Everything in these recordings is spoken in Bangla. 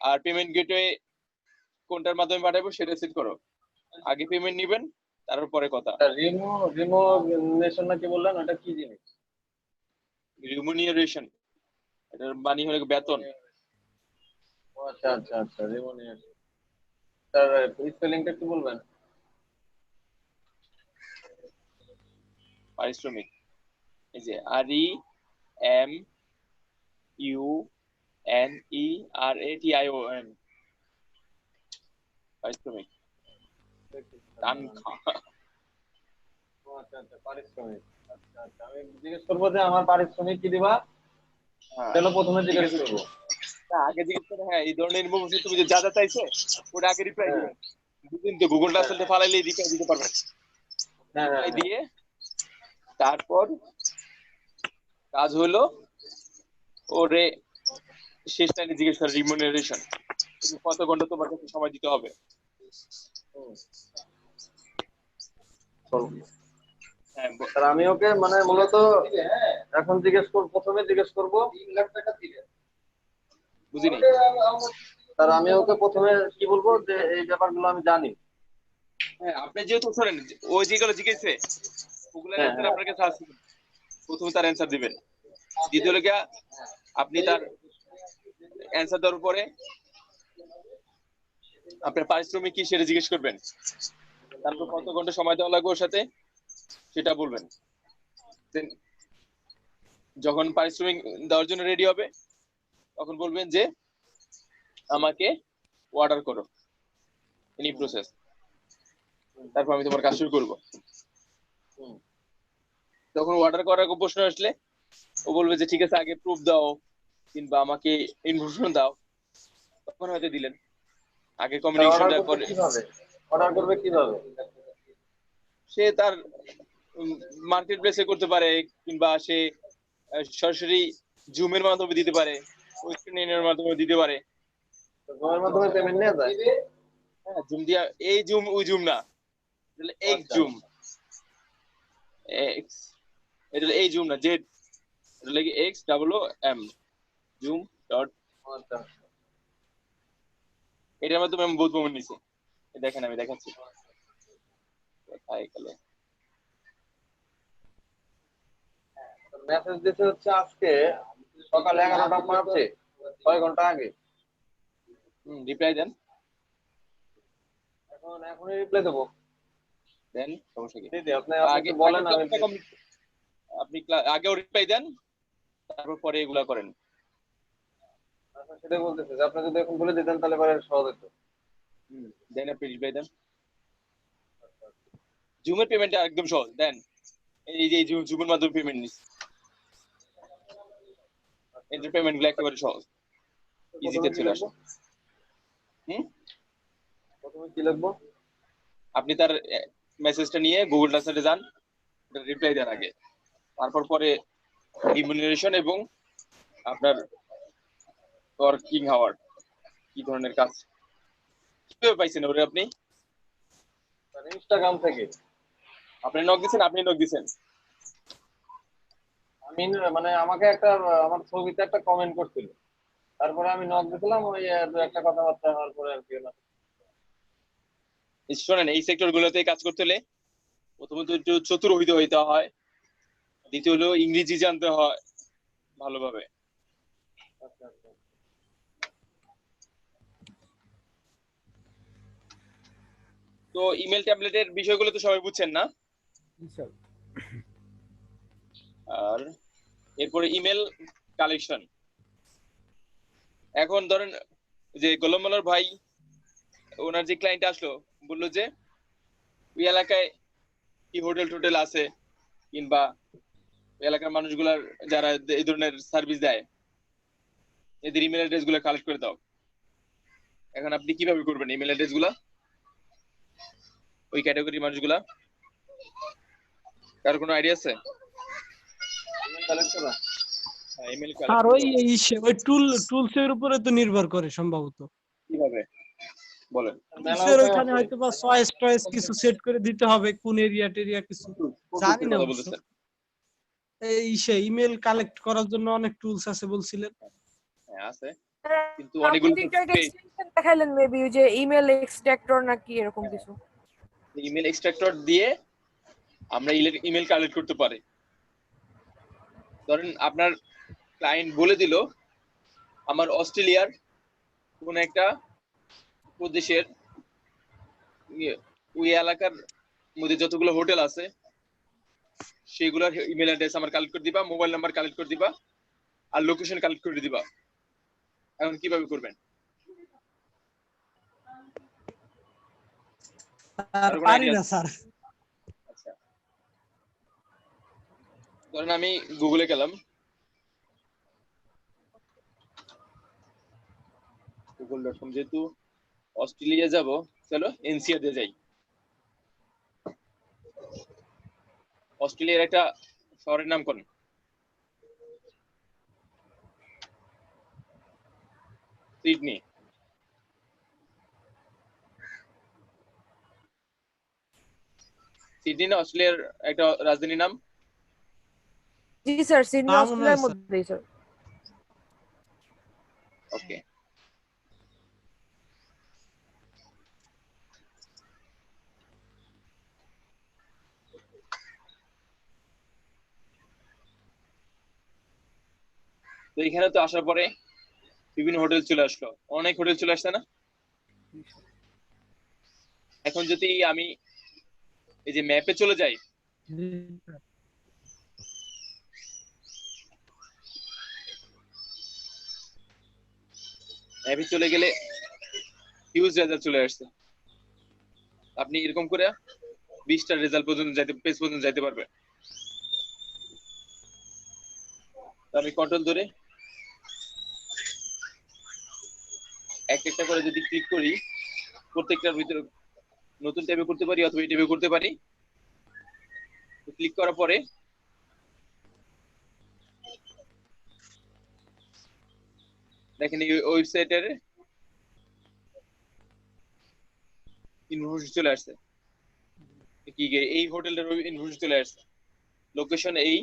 আর পেমেন্ট গেটওয়ে কোনটার মাধ্যমে পাঠাবো সেটা সেট করো। আগে পেমেন্ট নিবেন, তারপর পরে কথা। রিমুনেশন না কি বললেন, ওটা কি জিনিস? রিমুনিয়ারেশন, এটার মানে হলো বেতন। ও আচ্ছা আচ্ছা আচ্ছা, রিমুনেশন। স্যার স্পেলিংটা একটু বলবেন? পারিশ্রমিক, এই যে REMUNERATION, পারিশ্রমিক, তানখা। ও আচ্ছা আচ্ছা, পারিশ্রমিক। আচ্ছা আচ্ছা, আমি জিজ্ঞেস করবো যে আমার পারিশ্রমিক কি দিবা, হ্যাঁ তাহলে প্রথমে ঠিক জিজ্ঞেস আছে, করবো। আগে জিজ্ঞেস করে। হ্যাঁ, এই ধরনের ইনফরমেশন তুমি যে যা যা চাইছে ওটা আগে রিপ্লাই হ্যাঁ দিবেন। বুঝলেন তো, গুগল হ্যাঁ ট্রান্সলেটে ফালাইলে রিপ্লাই দিতে পারবেন। হ্যাঁ হ্যাঁ রিপ্লাই হ্যাঁ। দিয়ে তারপর কাজ হলো ওরে শেষ লাইনে জিজ্ঞেস করে রিমুনারেশন, তুমি কত ঘন্টা তোমার কাছে সময় দিতে হবে। হ্যাঁ স্যার আমি ওকে মানে মূলত এখন জিজ্ঞেস করবো, প্রথমে জিজ্ঞেস করবো 3 লাখ টাকা দিলে। বুঝিনি। স্যার আমি ওকে প্রথমে কি বলবো যে এই ব্যাপারগুলো আমি জানি। হ্যাঁ, আপনি যেহেতু শোনেন, ওই যেগুলো জিজ্ঞেসে ওগুলোর হ্যাঁ অ্যান্সার হ্যাঁ আপনার কাছে আছে, প্রথমে তার অ্যান্সার দিবেন। দ্বিতীয় হলো গিয়া আপনি তার অ্যান্সার দেওয়ার পরে আপনার পারিশ্রমিক কি সেটা জিজ্ঞেস করবেন। তারপর কত ঘন্টা সময় দেওয়া লাগবে ওর সাথে সেটা বলবেন। Then যখন পারিশ্রমিক দেওয়ার জন্য রেডি হবে তখন বলবেন যে আমাকে অর্ডার করো, এনি প্রসেস, তারপর আমি তোমার কাজ শুরু করবো। তখন অর্ডার করার প্রশ্ন আসলে ও বলবে যে ঠিক আছে আগে প্রুফ দাও কিংবা আমাকে ইনফরমেশন দাও, তখন হয়তো দিলেন। আগে অর্ডার কমিউনিকেশনটা করবে করে কিভাবে? অর্ডার করবে কিভাবে? সে তার মার্কেট প্লেসে করতে পারে, কিংবা সে সরাসরি জুমের মাধ্যমে দিতে পারে, ওয়েস্টার্ন মাধ্যমে দিতে পারে। জুমের মাধ্যমে পেমেন্ট নেওয়া যায়? হ্যাঁ, জুম দিয়া, এই জুম ওই জুম না, এক্স আচ্ছা জুম, এক্স, এটা এই জুম না, জেড, এটা লাগে XOOM, জুম ডট। আচ্ছা। এটার মাধ্যমে আমি বহুত প্রমাণ নিছি, দেখেন আমি দেখাচ্ছি। কোথায় গেলে মেসেজ দিতে হচ্ছে আজকে সকাল 11টা 5-এ, 6 ঘন্টা আগে। রিপ্লাই দেন, এখনই রিপ্লাই দেবো। দেন সমস্যা কি। দিদি আপনি আপনি আগে একটু আগে বলেন আমি। ক্লাসটা কমপ্লিট, আপনি আগেও রিপ্লাই দেন, তারপর পরে এগুলা করেন। আচ্ছা, সেটাই বলতেছি যে আপনি যদি এখন বলে দিতেন তাহলে পরে সহজ হতো। দেন আপনি রিপ্লাই দেন। জুমের পেমেন্টটা একদম সহজ, দেন এই যে জুমের মাধ্যমে পেমেন্ট নিস, এটার পেমেন্ট গুলো একেবারে সহজ, ইজিতে চলে আসে। প্রথমে কি লিখবো? আপনি তার মেসেজটা নিয়ে গুগল ট্রান্সলেটে যান, রিপ্লাই দেন আগে, তারপর পরে রিমুনারেশন এবং আপনার ওয়ার্কিং আওয়ার, কি ধরনের কাজ, কিভাবে পাইছেন ওরে আপনি? ইনস্টাগ্রাম থেকে। আপনি নক দিছেন, আমি মানে আমাকে একটা আমার ছবিতে একটা কমেন্ট করছিল, তারপরে আমি নক দিছিলাম, ওই একটা কথাবার্তা হওয়ার পরে আর কি হলো। শোনেন, এই সেক্টর গুলোতে কাজ করতে হলে প্রথমত একটু চতুর হইতে হয়, দ্বিতীয় হলো ইংরেজি জানতে হয় ভালোভাবে। আচ্ছা আচ্ছা। তো ইমেল ট্যাবলেটের বিষয়গুলো তো সবাই বুঝছেন না। আর এরপরে ইমেল কালেকশন। এখন ধরেন যে গোলাম মোল্লার ভাই, ওনার যে ক্লায়েন্ট আসলো, বললো যে ওই এলাকায় কি হোটেল টোটেল আছে, কিংবা এলাকার মানুষগুলার যারা এই ধরনের সার্ভিস দেয় এদের ইমেল অ্যাড্রেস গুলো কালেক্ট করে দাও। এখন আপনি কিভাবে করবেন ইমেল অ্যাড্রেস গুলা, ওই ক্যাটাগরি মানুষগুলা? কার কোনো আইডিয়া আছে? ইমেল আর কালেক্ট ওই টুলস এর উপরে তো নির্ভর করে সম্ভবত। কিভাবে বলেন? টুলসের ওইখানে হয়তো বা চয়েস কিছু সেট করে দিতে হবে, কোন এরিয়া টেরিয়া কিছু জানি না। এই ইমেল কালেক্ট করার জন্য অনেক টুলস আছে বলছিলেন। হ্যাঁ আছে। কিন্তু আপনি অনেকগুলো তো একটা এক্সটেনশন দেখাইলেন মেবি যে ইমেল এক্সট্রাক্টর নাকি এরকম কিছু। ইমেল এক্সট্রাক্টর দিয়ে আমরা ইমেল কালেক্ট করতে পারি। ধরেন আপনার ক্লায়েন্ট বলে দিল আমার অস্ট্রেলিয়ার কোন একটা প্রদেশের ওই এলাকার মধ্যে যতগুলো হোটেল আছে সেগুলোর ইমেল অ্যাড্রেস আমার কালেক্ট করে দিবা, মোবাইল নাম্বার কালেক্ট করে দিবা, আর লোকেশন কালেক্ট করে দিবা। এখন কিভাবে করবেন? স্যার পারি না স্যার। আচ্ছা, ধরেন আমি গুগলে গেলাম, google.com, যেহেতু অস্ট্রেলিয়া যাব চলো এনসিআর দিয়ে যাই। অস্ট্রেলিয়ার একটা শহরের নাম কোন? সিডনি। সিডনি না অস্ট্রেলিয়ার একটা রাজধানীর নাম? জি স্যার, সিডনি নাম মনে অস্ট্রেলিয়ার হয় স্যার। মধ্যেই স্যার। ওকে, তো এখানে তো আসার পরে বিভিন্ন হোটেল চলে আসলো, অনেক হোটেল চলে আসছে না? এখন যদি আমি এই যে ম্যাপে চলে যাই, ম্যাপে চলে গেলে হিউজ রেজাল্ট চলে আসছে। আপনি এরকম করে 20টা রেজাল্ট পর্যন্ত যাইতে, পেজ পর্যন্ত যাইতে পারবে। আমি কন্ট্রোল ধরে একটা করে যদি ক্লিক করি, প্রত্যেকটার ভিতরে নতুন ট্যাবে করতে পারি অথবা এই ট্যাবে করতে পারি। ক্লিক করার পরে দেখেন এই ওয়েবসাইটের ইনফরমেশন চলে আসছে, কি এই হোটেলের ইনফরমেশন চলে আসছে, লোকেশন এই,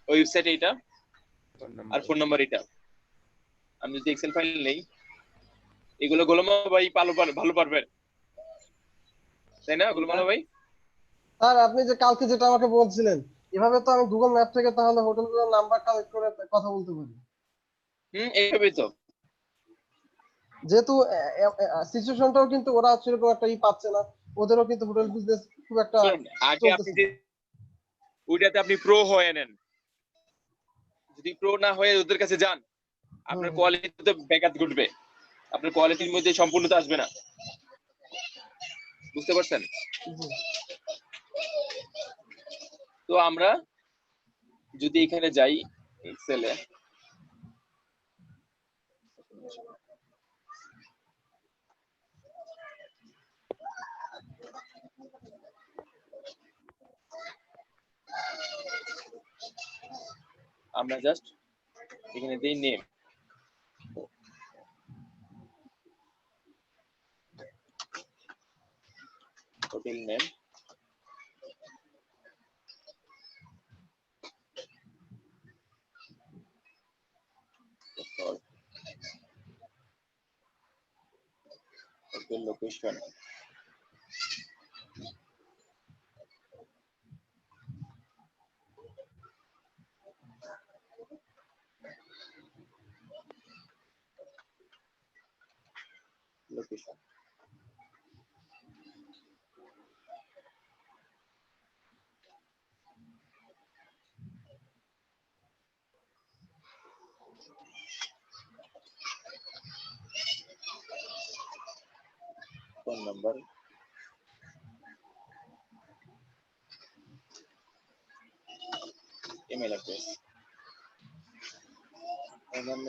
ওয়েবসাইট এইটা, আর ফোন নাম্বার এটা। আমি যদি এক্সেল ফাইল নেই, এগুলো গোলাম ভাই ভালো পারবেন, তাই না গোলাম ভাই? স্যার আপনি যে কালকে যেটা আমাকে বলছিলেন, এভাবে তো আমি গুগল ম্যাপ থেকে তাহলে হোটেলগুলোর নাম্বার কালেক্ট করে কথা বলতে পারি। এইভাবেই তো। যেহেতু সিচুয়েশনটাও কিন্তু ওরা সেরকম একটা পাচ্ছে না, ওদেরও কিন্তু হোটেল বিজনেস খুব একটা আগে আপনি যে ওইটাতে আপনি প্রো হয়ে নেন, যদি প্রো না হয়ে ওদের কাছে যান, আপনার কোয়ালিটিতে ব্যাঘাত ঘটবে, আপনার কোয়ালিটির মধ্যে সম্পূর্ণতা আসবে না। বুঝতে পারছেন? তো আমরা যদি এখানে যাই এক্সেলে, আমরা জাস্ট এখানে দেই name, hotel name, hotel location, location, phone number, email address.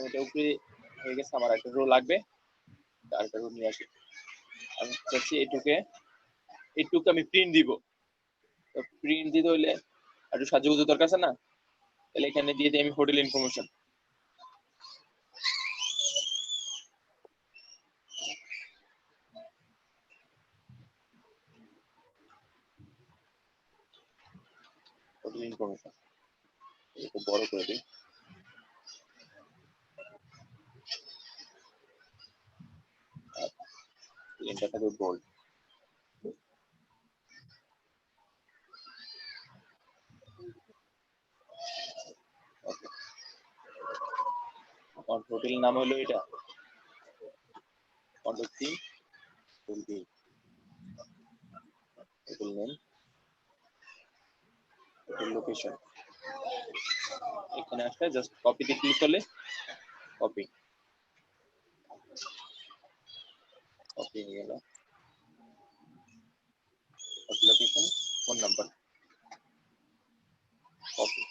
এটা উপরে হয়ে গেছে, আমার একটা রো লাগবে, আরেকটা রো নিয়ে আসি। আমি চাচ্ছি এইটুকে আমি প্রিন্ট দিব। তো প্রিন্ট দিতে হইলে একটু সাজুগুজু দরকার আছে না? তাহলে এখানে দিয়ে দিই আমি হোটেল ইনফরমেশন। হোটেল ইনফরমেশন একটু বড় করে দিই। এটা থাকে বোল্ড। আর হোটেল নাম হলো এটা কন্ডক্টিং হোটেল নেম, হোটেল লোকেশন। এখানে আসলে জাস্ট কপিতে ক্লিক করলে কপি কপি হয়ে গেল। Hotel location, phone number, copy.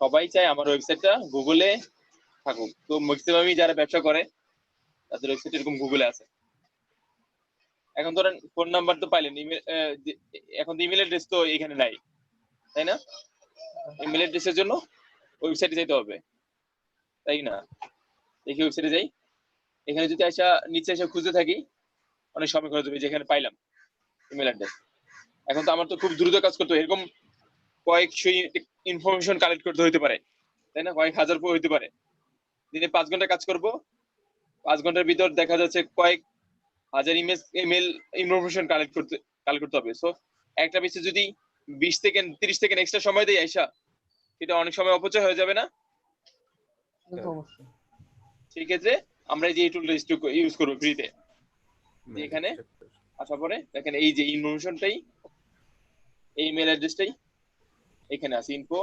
সবাই চায় আমার ওয়েবসাইটটা গুগলে থাকুক, তো ম্যাক্সিমামই যারা ব্যবসা করে তাদের ওয়েবসাইট এরকম গুগলে আছে। এখন ধরেন ফোন নাম্বার তো পাইলেন, ইমেল, এখন তো ইমেল অ্যাড্রেস তো এখানে নাই, তাই না? ইমেল অ্যাড্রেসের জন্য ওয়েবসাইটে যেতে হবে, তাই না? দেখি ওয়েবসাইটে যাই, এখানে যদি আসা নিচে এসে খুঁজতে থাকি অনেক সময় খরচ হবে, যেখানে পাইলাম ইমেল অ্যাড্রেস। এখন তো আমার তো খুব দ্রুত কাজ করতে হয়, এরকম কয়েকশো ইনফরমেশন কালেক্ট করতে হইতে পারে, তাই না? কয়েক হাজার হইতে পারে। দিনে 5 ঘন্টা কাজ করব, 5 ঘন্টার ভিতর দেখা যাচ্ছে কয়েক হাজার ইমেল ইনফরমেশন কালেক্ট করতে হবে। সো একটা পিছে যদি 20 থেকে 30 সেকেন্ড এক্সট্রা সময় দেই আইসা, এটা অনেক সময় অপচয় হয়ে যাবে না? এটা তো অবশ্যই। সেক্ষেত্রে আমরা এই যে এই টুলটা ইউজ করবো ফ্রিতে। এখানে আসার পরে দেখেন এই যে ইনফরমেশনটাই, এই ইমেল অ্যাড্রেসটাই এখানে আছে, ইনফো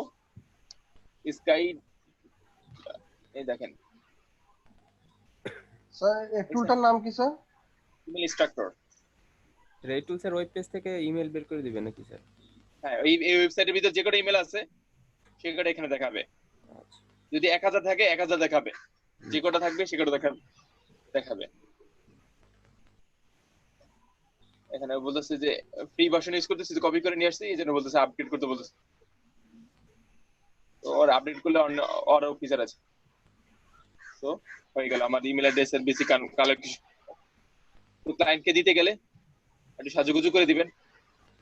স্কাই, এই দেখেন স্যার এই টুলটার নাম কি স্যার? Email instructor. এই টুলসের ওয়েব পেজ থেকে ইমেল বের করে দিবেন নাকি স্যার? হ্যাঁ, এই ওয়েবসাইটের ভিতর যে কটা ইমেল আছে সে কটা এখানে দেখাবে। আচ্ছা, যদি 1000 থাকে 1000 দেখাবে, যে কটা থাকবে সে কটা দেখাবে। এখানে বলতেছে যে ফ্রি ভার্সন ইউজ করতেছি, কপি করে নিয়ে আসছি, এই জন্য বলতেছে আপডেট করতে বলতেছে। তো ওর আপডেট করলে আরো ফিচার আছে। তো হয়ে গেল আমার ইমেল অ্যাড্রেসের বেসিক কালেকশন। তো ক্লায়েন্টকে দিতে গেলে একটু সাজুগুজু করে দিবেন,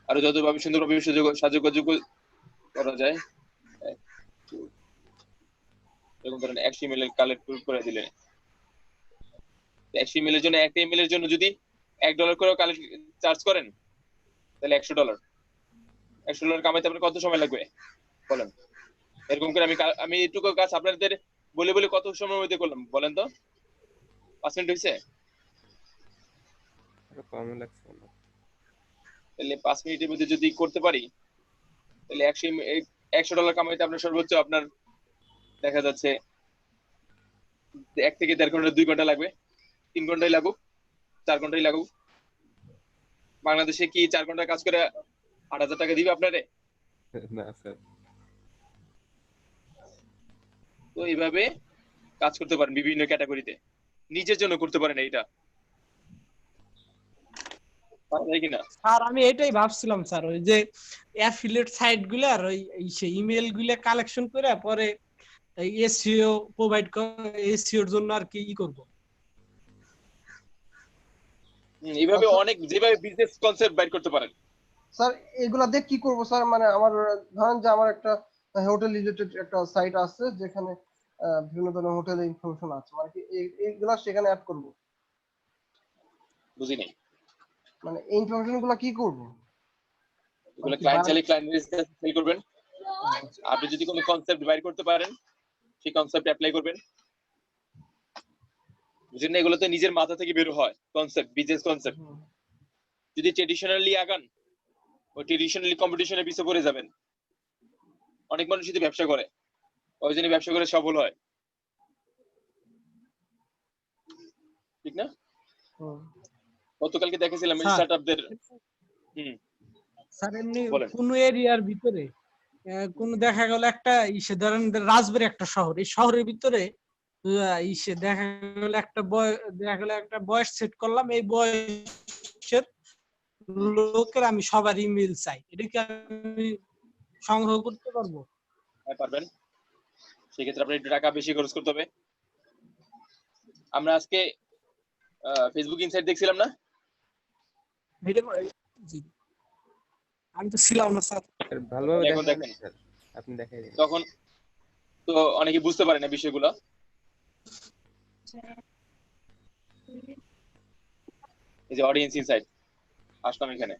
আরো যতভাবে সুন্দরভাবে সাজুগুজু করা যায়। এরকম ধরেন 100 ইমেল কালেক্ট করে দিলেন, 100 ইমেলের জন্য, একটা ইমেলের জন্য যদি $1 করে চার্জ করেন তাহলে $100। $100 কামাইতে আপনার কত সময় লাগবে বলেন? এরকম করে আমি এটুকু কাজ আপনাদের বলে বলে কত সময়ের মধ্যে করলাম বলেন তো? 5 মিনিট হয়েছে? আরো কম লাগছে না। তাহলে 5 মিনিটের মধ্যে যদি করতে পারি তাহলে $100 কামাইতে আপনার সর্বোচ্চ আপনার দেখা যাচ্ছে 1 থেকে 1.5 ঘন্টা, 2 ঘন্টা লাগবে, 3 ঘন্টাই লাগুক, 4 ঘন্টাই লাগুক। বাংলাদেশে কি 4 ঘন্টা কাজ করে 8,000 টাকা দিবে আপনারে? না স্যার। তো এইভাবে কাজ করতে পারেন বিভিন্ন ক্যাটাগরিতে, নিজের জন্য করতে পারেন এইটা, পারা যায় কিনা? স্যার আমি এটাই ভাবছিলাম স্যার, ওই যে অ্যাফিলিয়েট সাইট গুলার ওই সেই ইমেল গুলা কালেকশন করে পরে এসইও প্রোভাইড করে, এসইওর জন্য আর কি করব। এইভাবে অনেক যেভাবে বিজনেস কনসেপ্ট বাইর করতে পারেন। স্যার এগুলা দিয়ে কি করব স্যার? মানে আমার ধরেন যে আমার একটা হোটেল রিলেটেড একটা সাইট আছে যেখানে বিভিন্ন ধরনের হোটেলের ইনফরমেশন আছে, মানে কি এইগুলা সেখানে অ্যাড করব? বুঝি নাই। মানে এই ইনফরমেশন গুলা কি করব? এগুলো ক্লায়েন্ট চাইলে ক্লায়েন্টের কাছে সেল করবেন। আপনি যদি কোনো কনসেপ্ট বাইর করতে পারেন সেই কনসেপ্ট অ্যাপ্লাই করবেন। বুঝেন না? এগুলো তো নিজের মাথা থেকে বের হয় কনসেপ্ট, বিজনেস কনসেপ্ট। যদি ট্রেডিশনালি আগান, ওই ট্রেডিশনালি কম্পিটিশনের পিছে পড়ে যাবেন। অনেক মানুষ যদি ব্যবসা করে, ওই জন্য ব্যবসা করে সফল হয়, ঠিক না? গতকালকে দেখেছিলাম স্টার্টআপদের। স্যার এমনি বলেন। কোন এরিয়ার ভিতরে কোন দেখা গেল একটা ইসে ধরেন রাজবাড়ী একটা শহর, এই শহরের ভিতরে ইসে দেখা গেল একটা বয়স সেট করলাম, এই বয়সের লোকের আমি সবার ইমেল চাই, এটা কি আমি সংগ্রহ করতে পারবো? হ্যাঁ পারবেন। সেক্ষেত্রে আপনি একটু টাকা বেশি খরচ করতে হবে। আমরা আজকে ফেসবুক ইনসাইট দেখছিলাম না? জি, আমি তো ছিলাম না স্যার। ভালোভাবে এখন দেখেন দেখেন। স্যার, আপনি দেখাই দিন। তখন তো অনেকে বুঝতে পারে না বিষয়গুলো। এই যে অডিয়েন্স ইনসাইট আসলাম এখানে,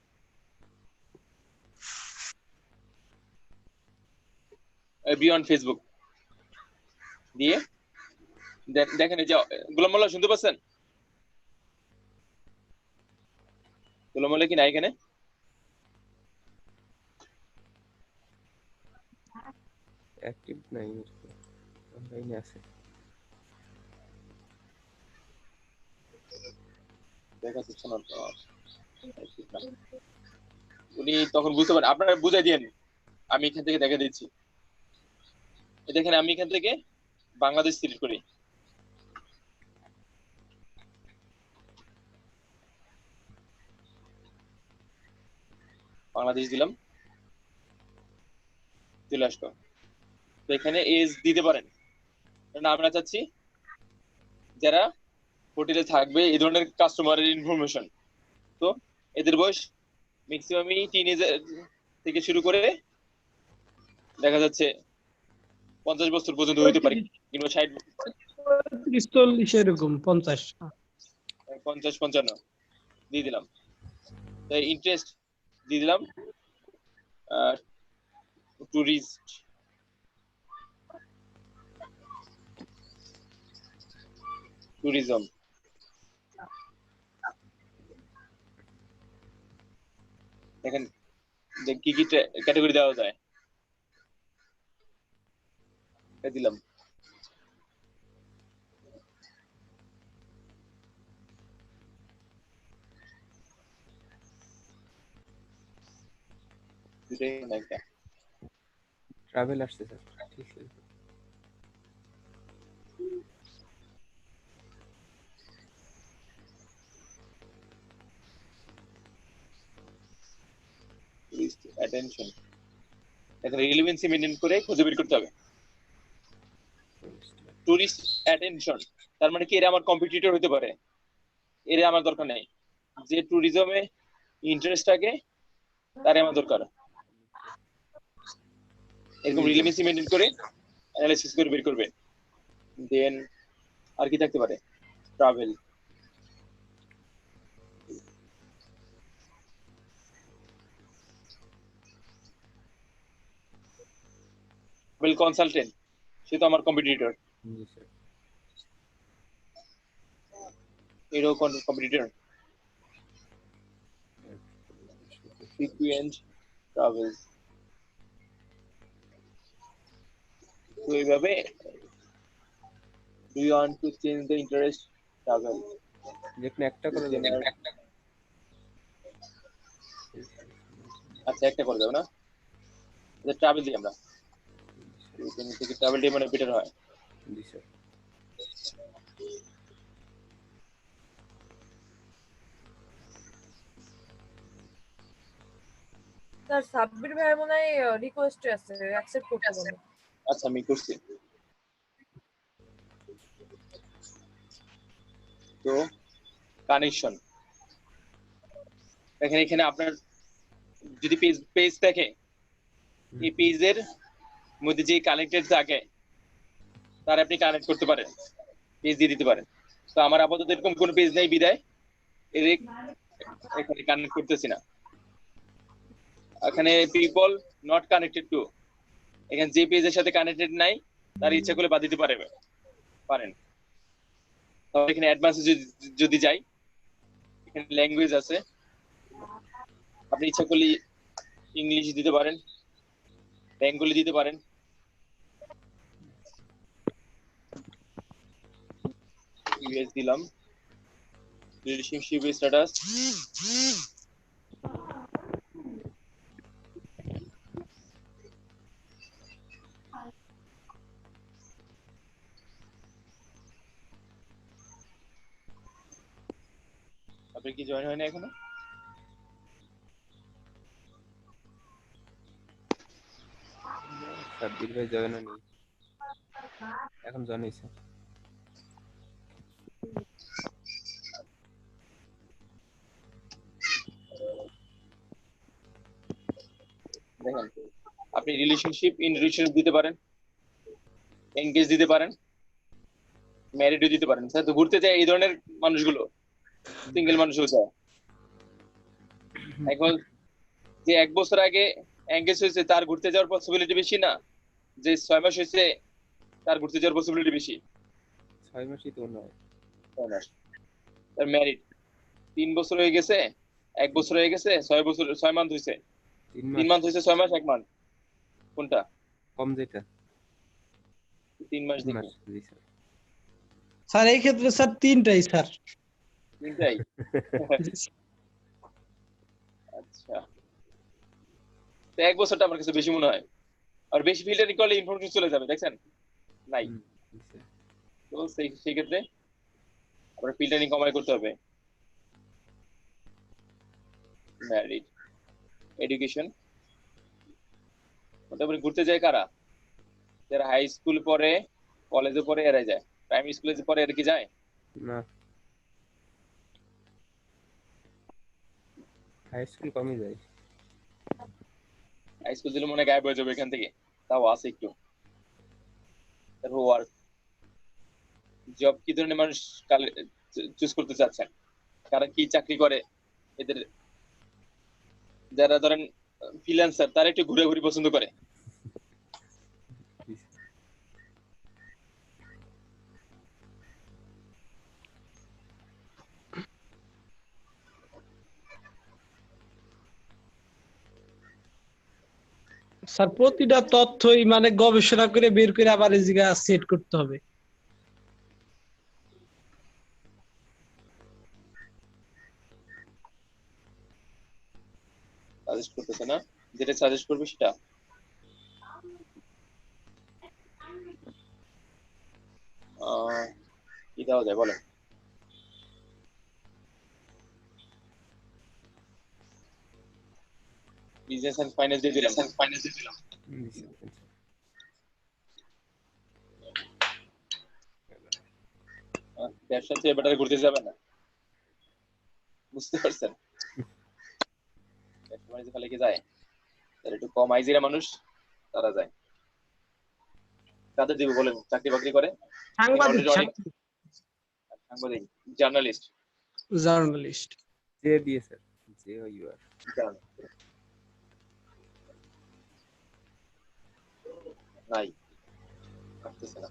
বিয়ন্ড ফেসবুক দিয়ে দেখেন এই যে গোলাম মোল্লা শুনতে পাচ্ছেন? গোলাম মোল্লা কি না এখানে? অ্যাক্টিভ নাই, অনলাইনে আছে। দেখা যাচ্ছে না তো। উনি তখন বুঝতে পারেন, আপনারা বুঝাই দিয়েন, আমি এখান থেকে দেখে দিচ্ছি। দেখেন আমি এখান থেকে বাংলাদেশ সিলেক্ট করি, বাংলাদেশ দিলাম, চলে আসলো। তো এখানে এজ দিতে পারেন, কারণ আমরা চাচ্ছি যারা হোটেলে থাকবে এই ধরনের কাস্টমারের ইনফরমেশন। তো এদের বয়স ম্যাক্সিমামই টিনেজার থেকে শুরু করে দেখা যাচ্ছে 50 বছর পর্যন্ত হইতে পারে, কিংবা 60, 30-40 এরকম 50। 50-55 দিয়ে দিলাম। তাই ইন্টারেস্ট দিয়ে দিলাম টুরিস্ট, ট্যুরিজম। দেখেন যে কি কি ক্যাটাগরি দেওয়া যায়, এটা দিলাম। দুটাই না একটা। ট্রাভেল আসছে স্যার, ঠিক আছে। টুরিস্ট অ্যাটেনশন, এখানে রিলেভেন্সি মেইনটেইন করে খুঁজে বের করতে হবে। টুরিস্ট অ্যাটেনশন তার মানে কি এরা আমার কম্পিটিটর হতে পারে, এরা আমার দরকার নেই। যে ট্যুরিজমে ইন্টারেস্ট থাকে তারে আমার দরকার। এরকম রিলেভেন্সি মেইনটেইন করে অ্যানালাইসিস করে বের করবে। দেন আর কি থাকতে পারে? ট্রাভেল, ট্রাভেল কনসালটেন্ট, সে তো আমার কম্পিটিটর, জি স্যার। এরও কম্পিটিটর। ফ্রিকুয়েন্ট ট্রাভেল, তো এইভাবে do you want to change the interest travel, যেখানে একটা করে দেবেন। আচ্ছা একটা করে দাও না, ট্রাভেল দিই আমরা, থেকে ট্রাভেল দিয়ে মানে বেটার হয়। জি স্যার। স্যার সাব্বির ভাই মনে হয় রিকোয়েস্ট আছে, অ্যাকসেপ্ট করতে বলে। আচ্ছা আমি করছি। তো কানেকশন, দেখেন এখানে আপনার যদি পেজ দেখে, এই পেজের মধ্যে যে কানেক্টেড থাকে তার আপনি কানেক্ট করতে পারেন, পেজ দিয়ে দিতে পারেন। তো আমার আপাতত এরকম কোনো পেজ নেই বিদায় এর এখানে কানেক্ট করতেছি না। এখানে পিপল নট কানেক্টেড টু, এখানে যে পেজের সাথে কানেক্টেড নাই তার ইচ্ছা করলে বাদ দিতে পারেন। তবে এখানে অ্যাডভান্সে যদি যাই, এখানে ল্যাঙ্গুয়েজ আছে, আপনি ইচ্ছা করলে ইংলিশ দিতে পারেন, বেঙ্গলি দিতে পারেন। ইউএস দিলাম, রিলেশনশিপ স্ট্যাটাস, আপনি কি জয়েন হয় না এখনো? সাব্বির ভাই জয়েন হয়নি, এখন জয়েন হয়েছে। দেখেন আপনি রিলেশনশিপ ইন রিলেশনশিপ দিতে পারেন, এনগেজ দিতে পারেন, ম্যারিডও দিতে পারেন স্যার। তো ঘুরতে যায় এই ধরনের মানুষগুলো, সিঙ্গেল মানুষও যায়। এখন যে 1 বছর আগে এঙ্গেজ হয়েছে তার ঘুরতে যাওয়ার পসিবিলিটি বেশি না, যে 6 মাস হয়েছে তার ঘুরতে যাওয়ার পসিবিলিটি বেশি? 6 মাসই তো নয়। 6 মাস। তার ম্যারিড 3 বছর হয়ে গেছে, 1 বছর হয়ে গেছে, 6 মান্থ হয়েছে, 3 3 মাস মান্থ হয়েছে, 6 মাস 1 মান্থ, কোনটা? কম যেটা। 3 মাস 3 দেখি। মাস জি স্যার। স্যার এই ক্ষেত্রে স্যার তিনটাই স্যার। তিনটাই? আচ্ছা, তো 1 বছরটা আমার কাছে বেশি মনে হয়। আর বেশি ফিল্টারিং করলে ইনফরমেশন চলে যাবে, দেখছেন নাই? জি স্যার। তো সেই ক্ষেত্রে আপনার ফিল্টারিং কমাই করতে হবে। ম্যারিড, এডুকেশন, মোটামুটি ঘুরতে যায় কারা? যারা হাই স্কুল পড়ে, কলেজে পড়ে এরাই যায়। প্রাইমারি স্কুলে পড়ে এরা কি যায়? না, হাই স্কুল কমই যায়। হাই স্কুল দিলে মনে হয় গায়েব হয়ে যাবে এখান থেকে, তাও আছে একটু। তারপর ওয়ার্ক, জব কি ধরনের মানুষ চুজ করতে চাচ্ছেন, কারা কি চাকরি করে? এদের যারা ধরেন ফ্রিল্যান্সার তারা একটু ঘুরে ঘুরে পছন্দ করে। জি স্যার। স্যার প্রতিটা তথ্যই মানে গবেষণা করে বের করে আবার এই জায়গায় সেট করতে হবে। সাজেস্ট করতেছে না, যেটা সাজেস্ট করবে সেটা। কি দেওয়া যায় বলেন? বিজনেস এন্ড ফাইন্যান্স দিয়ে দিলাম। জি স্যার। ব্যবসা চেয়ে বেটার ঘুরতে যাবে না, বুঝতে পারছেন? ব্যবসা বাণিজ্য খালি কি যায়, তারা একটু কম আইজিরা মানুষ তারা যায়। কাদের দিব বলেন চাকরি বাকরি করে? সাংবাদিক, সাংবাদিক, জার্নালিস্ট। জার্নালিস্ট। যে দিয়ে স্যার, যে ইউ আর। নাই, আসতেছে না।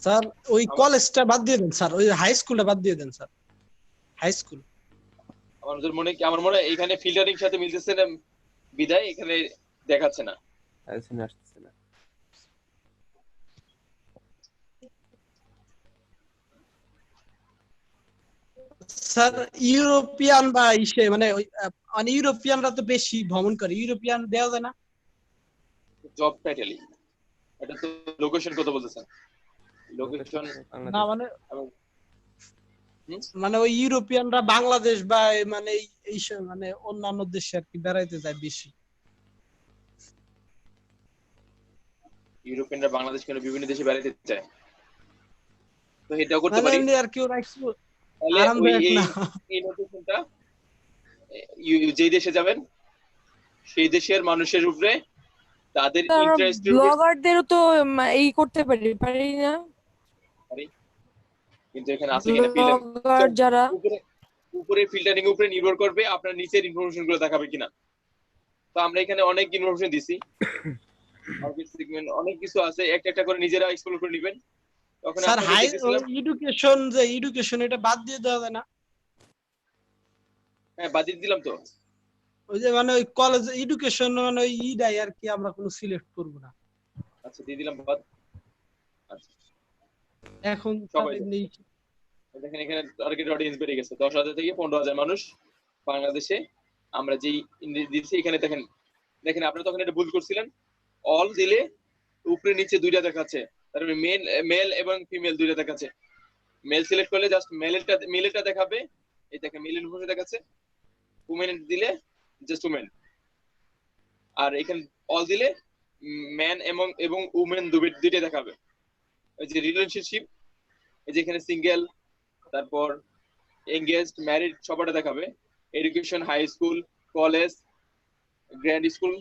স্যার ওই কলেজটা বাদ দিয়ে দেন স্যার, ওই হাই স্কুলটা বাদ দিয়ে দেন স্যার। হাই স্কুল আমার মনে হয় এখানে ফিল্টারিং সাথে মিলতেছে না, বিদায় এখানে দেখাচ্ছে না। আসতেছে না। স্যার ইউরোপিয়ান বা ইসে মানে মানে ইউরোপিয়ানরা তো বেশি ভ্রমণ করে, ইউরোপিয়ান দেওয়া যায় না? জব টাইটেল, এটা তো লোকেশন কত বলতেছেন? লোকেশন না মানে মানে ওই ইউরোপিয়ানরা বাংলাদেশ বা মানে এই মানে অন্যান্য দেশে আর কি বেড়াইতে যায় বেশি। ইউরোপিয়ানরা বাংলাদেশ কেন বিভিন্ন দেশে বেড়াতে চায়, তো এটাও করতে মানে পারি। এমনি আর কি ওরা একটু তাহলে আরামদায়ক না। এই লোকেশনটা যে দেশে যাবেন সেই দেশের মানুষের উপরে তাদের ইন্টারেস্ট ব্লগারদেরও তো এই করতে পারি না? কিন্তু এখানে আছে কিনা ব্লগার যারা উপরে ফিল্টারিং উপরে নির্ভর করবে আপনার নিচের ইনফরমেশন গুলো দেখাবে কিনা। তো আমরা এখানে অনেক ইনফরমেশন দিছি, অনেক কিছু আছে, একটা একটা করে নিজেরা এক্সপ্লোর করে নেবেন। তখন স্যার হাই এডুকেশন, যে এডুকেশন এটা বাদ দিয়ে দেওয়া যায় না? হ্যাঁ বাদ দিয়ে দিলাম তো। ওই যে মানে ওই কলেজ এডুকেশন মানে ওই ইডাই আর কি আমরা কোনো সিলেক্ট করব না। আচ্ছা দিয়ে দিলাম বাদ। আচ্ছা এখন সবাই দেখেন এখানে টার্গেট অডিয়েন্স বেড়ে গেছে 10,000 থেকে 15,000 মানুষ বাংলাদেশে। আমরা যেই দিচ্ছি এখানে দেখেন, দেখেন আপনারা তখন এটা ভুল করছিলেন, অল দিলে উপরে নিচে দুইটা দেখাচ্ছে, তারপরে মেল এবং ফিমেল দুইটা দেখাচ্ছে। মেল সিলেক্ট করলে জাস্ট মেলটা দেখাবে, এই দেখেন মেল ইনফরমেশন দেখাচ্ছে। উমেন দিলে জাস্ট উমেন, আর এখানে অল দিলে ম্যান এবং উমেন দুইটা দেখাবে। এই যে রিলেশনশিপ, এই যে এখানে সিঙ্গেল, তারপর এঙ্গেজড, ম্যারিড সবটা দেখাবে। Education, high school, college, grand school,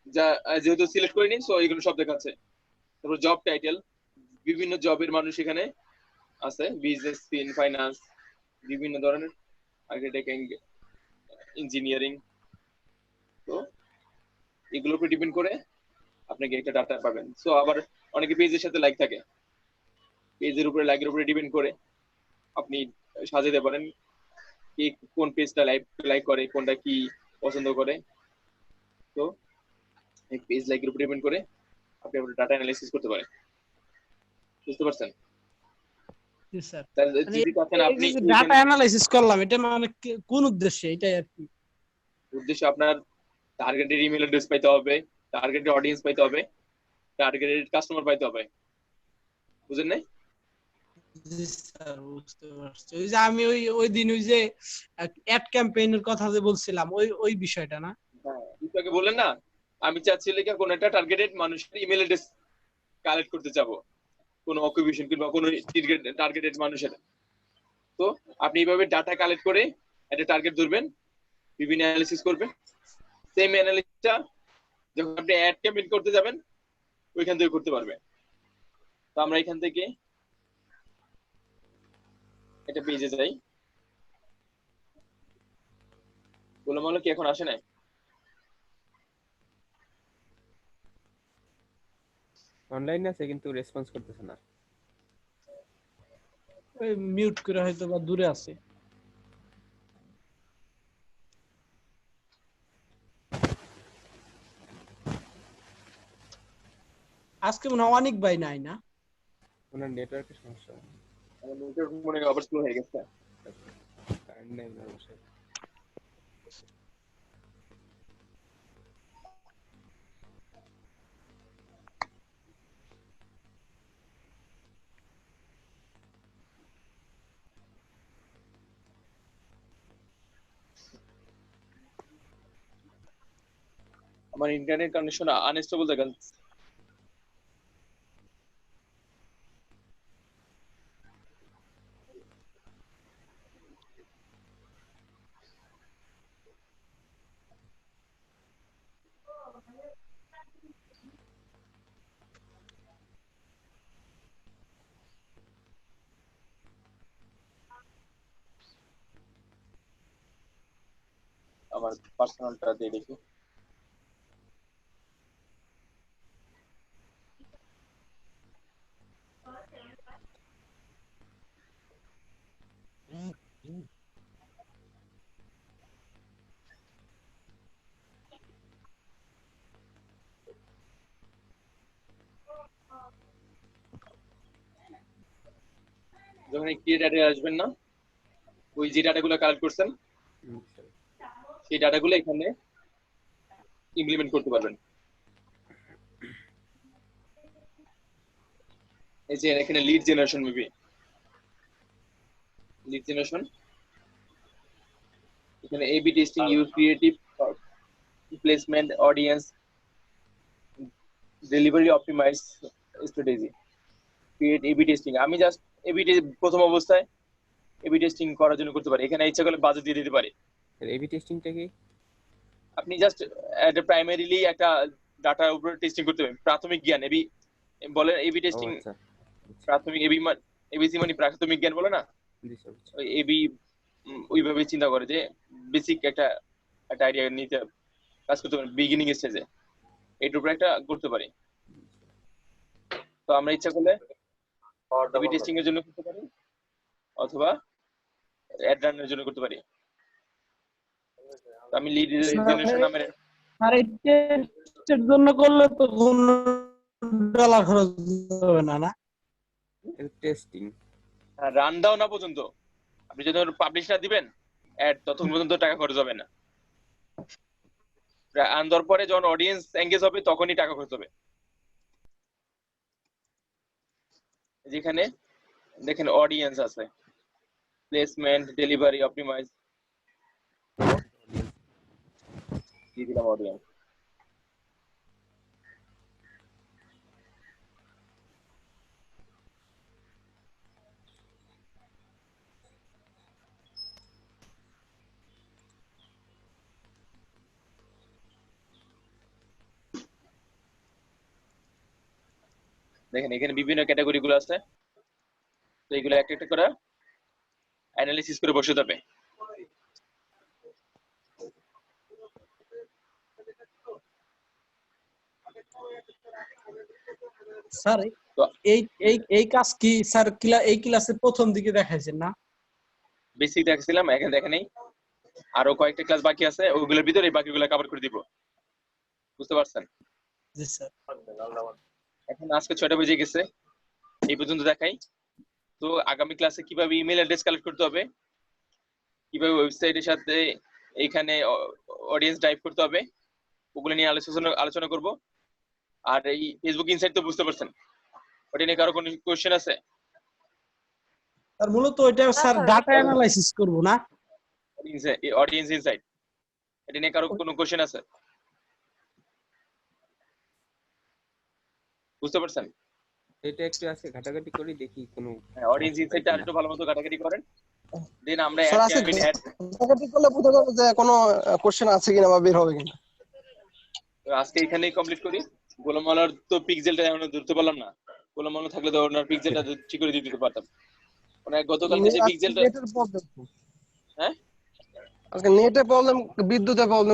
যা যেহেতু সিলেক্ট করিনি, সো এগুলো সব দেখাচ্ছে। তারপর জব টাইটেল, বিভিন্ন জবের মানুষ এখানে আছে, বিজনেস, ফাইন্যান্স, বিভিন্ন ধরনের, আর্কিটেক্ট, ইঞ্জিনিয়ারিং। তো এগুলোর উপর ডিপেন্ড করে আপনাকে একটা ডাটা পাবেন। সো আবার অনেকে পেজের সাথে লাইক থাকে, পেজের উপরে লাইকের উপরে ডিপেন্ড করে আপনি সাজাতে পারেন কি কোন পেজটা লাইক লাইক করে, কোনটা কি পছন্দ করে। তো এই পেজ লাইকের উপর ডিপেন্ড করে আপনি আপনার ডাটা অ্যানালাইসিস করতে পারেন। বুঝতে পারছেন? জি স্যার। তাহলে মানে যদি দেখেন আপনি ডাটা অ্যানালাইসিস করলাম, এটা মানে কোন উদ্দেশ্যে, এটাই আর কি। উদ্দেশ্য আপনার টার্গেটেড ইমেল অ্যাড্রেস পাইতে হবে, টার্গেটেড অডিয়েন্স পাইতে হবে, টার্গেটেড কাস্টমার পাইতে হবে। বুঝেন নাই? জি স্যার, বুঝতে পারছি। ওই যে আমি ওই ওই দিন ওই যে অ্যাড ক্যাম্পেইনের কথা যে বলছিলাম, ওই ওই বিষয়টা না? হ্যাঁ, একটু আগে বললেন না, আমি চাচ্ছি লেখা কোন একটা টার্গেটেড মানুষের ইমেল অ্যাড্রেস কালেক্ট করতে যাবো, কোন অকুপেশন কিংবা কোন টার্গেটেড মানুষের। তো আপনি এইভাবে ডাটা কালেক্ট করে একটা টার্গেট ধরবেন, বিভিন্ন অ্যানালিসিস করবেন। সেম অ্যানালিসিসটা যখন আপনি অ্যাড ক্যাম্পেইন করতে যাবেন ওইখান থেকে করতে পারবেন। তো আমরা এখান থেকে একটা পেজে যাই। গোলাম কি এখন আসে নাই? অনলাইনে আছে কিন্তু রেসপন্স করতেছে না। ওই মিউট করে হয়তো বা দূরে আছে। আজকে মনে হয় অনেক ভাই নাই না? ওনার নেটওয়ার্কের সমস্যা। মনে হয় আবার স্লো হয়ে গেছে। কারেন্ট নেই ওনার বাসায়। আমার ইন্টারনেট কানেকশন আনস্টেবল দেখাচ্ছে। আমার পার্সোনালটা দিয়ে দেখি। যখন এই ক্রিয়েট অ্যাডে আসবেন না, ওই যে ডাটাগুলো কালেক্ট করছেন সেই ডাটাগুলো এখানে ইমপ্লিমেন্ট করতে পারবেন। এই যে এখানে lead generation, maybe lead generation, এখানে AB testing, use creative, placement, audience, delivery optimize strategy, create AB testing. আমি জাস্ট এবি প্রথম অবস্থায় এবি টেস্টিং করার জন্য করতে পারি। এখানে ইচ্ছা করলে বাজেট দিয়ে দিতে পারি। এবি টেস্টিংটা কি? আপনি জাস্ট একটা প্রাইমারিলি একটা ডাটার উপর টেস্টিং করতে পারেন, প্রাথমিক জ্ঞান এবি বলে। এবি ও টেস্টিং আচ্ছা। প্রাথমিক এবিসি মানে প্রাথমিক জ্ঞান বলে না, জি স্যার। ওই এবি ওইভাবে চিন্তা করে যে বেসিক একটা একটা আইডিয়া নিতে কাজ করতে পারেন বিগিনিং স্টেজে, এটার উপর একটা করতে পারি। তো আমরা ইচ্ছা করলে এবি টেস্টিং এর জন্য করতে পারি অথবা অ্যাড রানের জন্য করতে পারি। তো আমি লিড জেনারেশন নামের আর এই টেস্টের জন্য করলে তো কোনো ডলার খরচ হবে না, না? টেস্টিং রান দাও না পর্যন্ত, আপনি যদি পাবলিশ না দিবেন অ্যাড, ততক্ষণ পর্যন্ত টাকা খরচ হবে না। রান দেওয়ার পরে যখন অডিয়েন্স এঙ্গেজ হবে তখনই টাকা খরচ হবে। যেখানে দেখেন অডিয়েন্স আছে, প্লেসমেন্ট, ডেলিভারি অপটিমাইজ, দিয়ে দিলাম অডিয়েন্স। দেখেন এখানে বিভিন্ন ক্যাটাগরি গুলো আছে, তো এগুলো একটা একটা করে অ্যানালিসিস করে বসে যাবে। স্যার এই এই এই কাজ কি স্যার এই ক্লাসের প্রথম দিকে দেখাইছেন না? বেসিক দেখাছিলাম, এখানে দেখে নেই, আরো কয়েকটা ক্লাস বাকি আছে, ওইগুলোর ভিতরে এই বাকিগুলো কভার করে দিব। বুঝতে পারছেন? জি স্যার। এখন আজকে 6টা বেজে গেছে, এই পর্যন্ত দেখাই। তো আগামী ক্লাসে কিভাবে ইমেল অ্যাড্রেস কালেক্ট করতে হবে, কিভাবে ওয়েবসাইটের সাথে এইখানে অডিয়েন্স ড্রাইভ করতে হবে, ওগুলো নিয়ে আলোচনা করব। আর এই ফেসবুক ইনসাইট তো বুঝতে পারছেন, ওটা নিয়ে কারো কোনো কোশ্চেন আছে? আর মূলত ওইটা স্যার ডাটা অ্যানালাইসিস করব না? অডিয়েন্স ইনসাইট, এটা নিয়ে কারো কোনো কোশ্চেন আছে? বুঝতে পারছেন? এটা একটু আছে ঘাটাঘাটি করি দেখি কোনো হ্যাঁ, অডিয়েন্স ইনসাইটটা আরেকটু ভালো মতো ঘাটাঘাটি করেন, দেন আমরা স্যার আছে ঘাটাঘাটি করলে বোঝা যাবে যে কোনো কোশ্চেন আছে কিনা বা বের হবে কিনা। আজকে এখানেই কমপ্লিট করি। গোলাম মাওলার তো পিক্সেলটা এখনো ধরতে পারলাম না, গোলাম মাওলা থাকলে তো ওনার পিক্সেলটা ঠিক করে দিতে পারতাম। ওনার গতকাল যে পিক্সেলটা, নেটের প্রবলেম। হ্যাঁ আজকে নেটে প্রবলেম, বিদ্যুতের প্রবলেম।